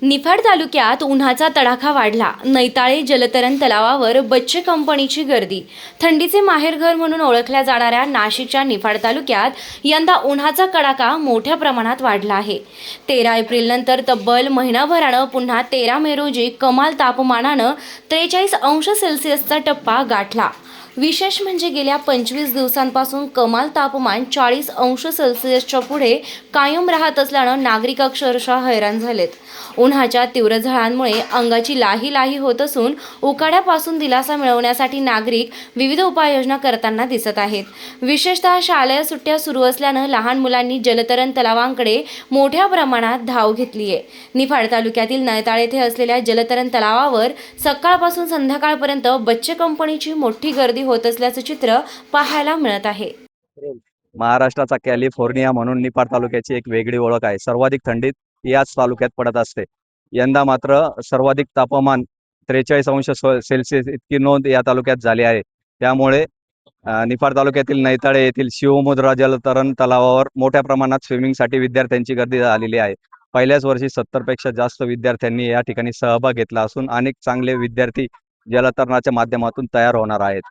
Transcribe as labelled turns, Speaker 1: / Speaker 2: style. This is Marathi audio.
Speaker 1: निफाड तालुक्यात उन्हाचा तडाखा वाढला. नैताळे जलतरण तलावावर बच्चे कंपनीची गर्दी. थंडीचे माहेरघर म्हणून ओळखल्या जाणाऱ्या नाशिकच्या निफाड तालुक्यात यंदा उन्हाचा कडाका मोठ्या प्रमाणात वाढला आहे. 13 एप्रिलनंतर तब्बल महिनाभरानं पुन्हा 13 मे रोजी कमाल तापमानानं 43 अंश सेल्सिअसचा टप्पा गाठला. विशेष म्हणजे गेल्या 25 दिवसांपासून कमाल तापमान 40 अंश सेल्सिअसच्या पुढे कायम राहत असल्यानं नागरिक अक्षरशः हैराण झालेत. उन्हाच्या तीव्र झळांमुळे अंगाची लाही लाही होत असून उकाड्यापासून दिलासा मिळवण्यासाठी नागरिक विविध उपाययोजना करताना दिसत आहेत. विशेषतः शालेय सुट्ट्या सुरू असल्यानं लहान मुलांनी जलतरण तलावांकडे मोठ्या प्रमाणात धाव घेतली आहे. निफाड तालुक्यातील नैताळ येथे असलेल्या जलतरण तलावावर सकाळपासून संध्याकाळपर्यंत बच्चे कंपनीची मोठी गर्दी होत असल्याचं चित्र पाहायला मिळत आहे.
Speaker 2: महाराष्ट्राचा कॅलिफोर्निया म्हणून निफाड तालुक्याची एक वेगळी ओळख आहे. सर्वाधिक थंडीत याच तालुक्यात पडत असते. यंदा मात्र सर्वाधिक तापमान 43 अंश सेल्सिअस इतकी नोंद या तालुक्यात झाली आहे. त्यामुळे निफाड तालुक्यातील नैताळे येथील शिवमुद्रा जलतरण तलावावर मोठ्या प्रमाणात स्विमिंगसाठी विद्यार्थ्यांची गर्दी झालेली आहे. पहिल्याच वर्षी 70 पेक्षा जास्त विद्यार्थ्यांनी या ठिकाणी सहभाग घेतला असून अनेक चांगले विद्यार्थी जलतरणाच्या माध्यमातून तयार होणार आहेत.